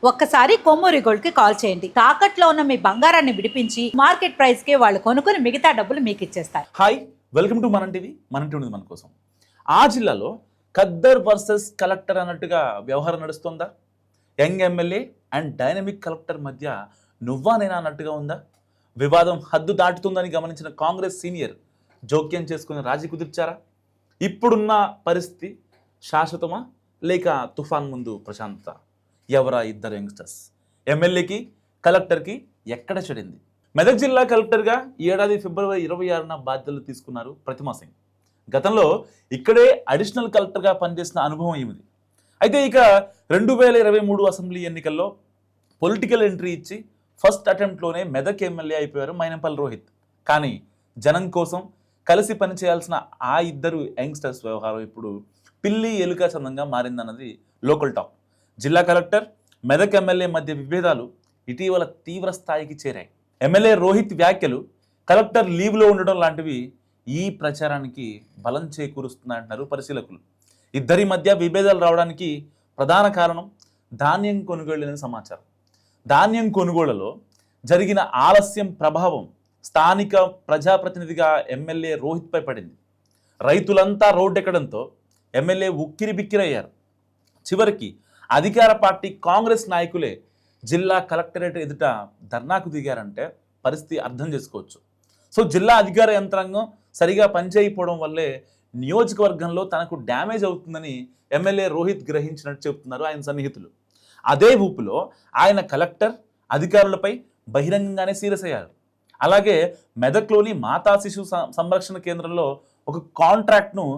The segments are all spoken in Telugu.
ఒక్కసారి కొమ్మూరి గోల్డ్ కి కాల్ చేయండి. తాకట్లో ఉన్న మీ బంగారాన్ని విడిపించి మార్కెట్ ప్రైస్ కి వాళ్ళు కొనుక్కుని మిగతా డబ్బులు మీకు ఇచ్చేస్తారు. హాయ్, వెల్కమ్ టు మనం టీవీ. మన టీవీ మన కోసం. ఆ జిల్లాలో ఖద్దర్ వర్సెస్ కలెక్టర్ అన్నట్టుగా వ్యవహారం నడుస్తుందా? Young MLA and dynamic collector మధ్య నువ్వా నేనా అన్నట్టుగా ఉందా? వివాదం హద్దు దాటుతుందని గమనించిన కాంగ్రెస్ సీనియర్ జోక్యం చేసుకుని రాజీ కుదిర్చారా? ఇప్పుడున్న పరిస్థితి శాశ్వతమా లేక తుఫాన్ ముందు ప్రశాంతత? ఎవరా ఇద్దరు యంగ్స్టర్స్? ఎమ్మెల్యేకి కలెక్టర్కి ఎక్కడ చెడింది? మెదక్ జిల్లా కలెక్టర్గా ఈ ఏడాది ఫిబ్రవరి 26న బాధ్యతలు తీసుకున్నారు ప్రతిమా సింగ్. గతంలో ఇక్కడే అడిషనల్ కలెక్టర్గా పనిచేసిన అనుభవం ఏమిది. అయితే ఇక 2023 అసెంబ్లీ ఎన్నికల్లో పొలిటికల్ ఎంట్రీ ఇచ్చి ఫస్ట్ అటెంప్ట్లోనే మెదక్ ఎమ్మెల్యే అయిపోయారు మైనంపల్లి రోహిత్. కానీ జనం కోసం కలిసి పనిచేయాల్సిన ఆ ఇద్దరు యంగ్స్టర్స్ వ్యవహారం ఇప్పుడు పిల్లి ఎలుక చందంగా మారిందన్నది లోకల్ టాక్. జిల్లా కలెక్టర్ మెదక్ ఎమ్మెల్యే మధ్య విభేదాలు ఇటీవల తీవ్ర స్థాయికి చేరాయి. ఎమ్మెల్యే రోహిత్ వ్యాఖ్యలు కలెక్టర్ లీవ్లో ఉండడం లాంటివి ఈ ప్రచారానికి బలం చేకూరుస్తున్నాయంటున్నారు పరిశీలకులు. ఇద్దరి మధ్య విభేదాలు రావడానికి ప్రధాన కారణం ధాన్యం కొనుగోళ్లనే సమాచారం. ధాన్యం కొనుగోళ్లలో జరిగిన ఆలస్యం ప్రభావం స్థానిక ప్రజాప్రతినిధిగా ఎమ్మెల్యే రోహిత్పై పడింది. రైతులంతా రోడ్డెక్కడంతో ఎమ్మెల్యే ఉక్కిరి బిక్కిరయ్యారు. చివరికి అధికార పార్టీ కాంగ్రెస్ నాయకులే జిల్లా కలెక్టరేట్ ఎదుట ధర్నాకు దిగారంటే పరిస్థితి అర్థం చేసుకోవచ్చు. సో జిల్లా అధికార యంత్రాంగం సరిగా పనిచేయకపోవడం వల్లే నియోజకవర్గంలో తనకు డ్యామేజ్ అవుతుందని ఎమ్మెల్యే రోహిత్ గ్రహించినట్టు చెబుతున్నారు ఆయన సన్నిహితులు. అదే ఊపులో ఆయన కలెక్టర్ అధికారులపై బహిరంగంగానే సీరియస్ అయ్యారు. అలాగే మెదక్లోని మాతా శిశు సంరక్షణ కేంద్రంలో ఒక కాంట్రాక్ట్ను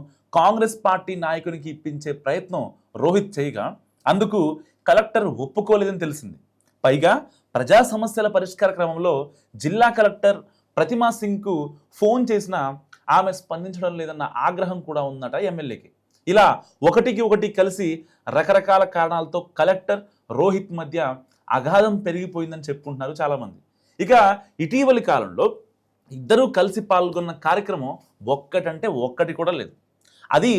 కాంగ్రెస్ పార్టీ నాయకునికి ఇప్పించే ప్రయత్నం రోహిత్ చేయగా అందుకు కలెక్టర్ ఒప్పుకోలేదని తెలిసింది. పైగా ప్రజా సమస్యల పరిష్కార క్రమంలో జిల్లా కలెక్టర్ ప్రతిమా సింగ్కు ఫోన్ చేసినా ఆమె స్పందించడం లేదన్న ఆగ్రహం కూడా ఉందట ఎమ్మెల్యేకి. ఇలా ఒకటికి ఒకటి కలిసి రకరకాల కారణాలతో కలెక్టర్ రోహిత్ మధ్య అగాధం పెరిగిపోయిందని చెప్పుకుంటున్నారు చాలామంది. ఇక ఇటీవలి కాలంలో ఇద్దరూ కలిసి పాల్గొన్న కార్యక్రమం ఒక్కటంటే ఒక్కటి కూడా లేదు. అది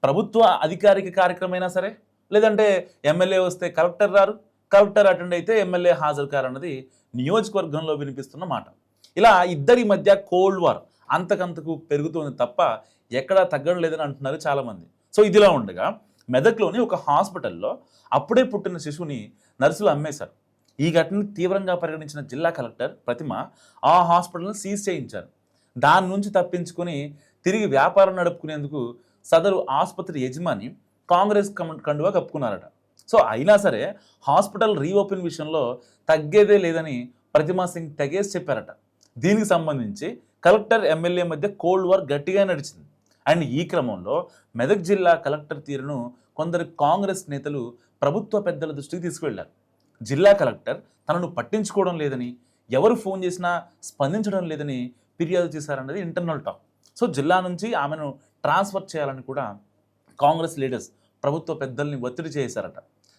ప్రభుత్వ అధికారిక కార్యక్రమమైనా సరే, లేదంటే ఎమ్మెల్యే వస్తే కలెక్టర్ రారు, కలెక్టర్ అటెండ్ అయితే ఎమ్మెల్యే హాజరు కారన్నది నియోజకవర్గంలో వినిపిస్తున్న మాట. ఇలా ఇద్దరి మధ్య కోల్డ్ వార్ అంతకంతకు పెరుగుతోంది తప్ప ఎక్కడా తగ్గడం లేదని అంటున్నారు చాలామంది. సో ఇదిలా ఉండగా మెదక్లోని ఒక హాస్పిటల్లో అప్పుడే పుట్టిన శిశువుని నర్సులు అమ్మేశారు. ఈ ఘటనను తీవ్రంగా పరిగణించిన జిల్లా కలెక్టర్ ప్రతిమ ఆ హాస్పిటల్ని సీజ్ చేయించారు. దాని నుంచి తప్పించుకొని తిరిగి వ్యాపారం నడుపుకునేందుకు సదరు ఆసుపత్రి యజమాని కాంగ్రెస్ కండువా కప్పుకున్నారట. సో అయినా సరే హాస్పిటల్ రీఓపెన్ విషయంలో తగ్గేదే లేదని ప్రతిమా సింగ్ తెగేసి చెప్పారట. దీనికి సంబంధించి కలెక్టర్ ఎమ్మెల్యే మధ్య కోల్డ్ వార్ గట్టిగా నడిచింది. అండ్ ఈ క్రమంలో మెదక్ జిల్లా కలెక్టర్ తీరును కొందరు కాంగ్రెస్ నేతలు ప్రభుత్వ పెద్దల దృష్టికి తీసుకువెళ్లారు. జిల్లా కలెక్టర్ తనను పట్టించుకోవడం లేదని, ఎవరు ఫోన్ చేసినా స్పందించడం లేదని ఫిర్యాదు చేశారన్నది ఇంటర్నల్ టాక్. సో జిల్లా నుంచి ఆమెను ట్రాన్స్ఫర్ చేయాలని కూడా కాంగ్రెస్ లీడర్స్ ప్రభుత్వ పెద్దల్ని ఒత్తిడి చేశారట.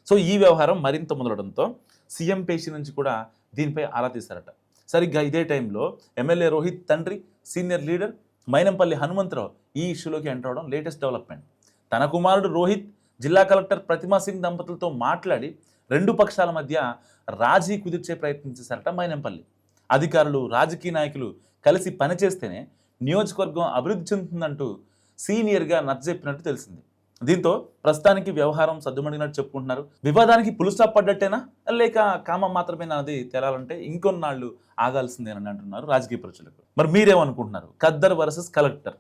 సో ఈ వ్యవహారం మరింత మొదలడంతో సీఎం పేషి నుంచి కూడా దీనిపై ఆరా తీశారట. సరిగ్గా ఇదే టైంలో ఎమ్మెల్యే రోహిత్ తండ్రి సీనియర్ లీడర్ మైనంపల్లి హనుమంతరావు ఈ ఇష్యూలోకి ఎంటర్ అవడం లేటెస్ట్ డెవలప్మెంట్. తన కుమారుడు రోహిత్ జిల్లా కలెక్టర్ ప్రతిమా సింగ్ దంపతులతో మాట్లాడి రెండు పక్షాల మధ్య రాజీ కుదిర్చే ప్రయత్నం చేశారట మైనంపల్లి. అధికారులు, రాజకీయ నాయకులు కలిసి పనిచేస్తేనే నియోజకవర్గం అభివృద్ధి చెందుతుందంటూ సీనియర్గా నచ్చజెప్పినట్టు తెలిసింది. దీంతో ప్రస్తుతానికి వ్యవహారం సద్దుమణిగినట్టు చెప్పుకుంటున్నారు. వివాదానికి పులు స్టాప్ పడ్డట్టేనా లేక కామం మాత్రమేనా అది తేలాలంటే ఇంకొన్నాళ్ళు ఆగాల్సిందేనని అంటున్నారు రాజకీయ ప్రజలకు. మరి మీరేమనుకుంటున్నారు? Khaddar versus collector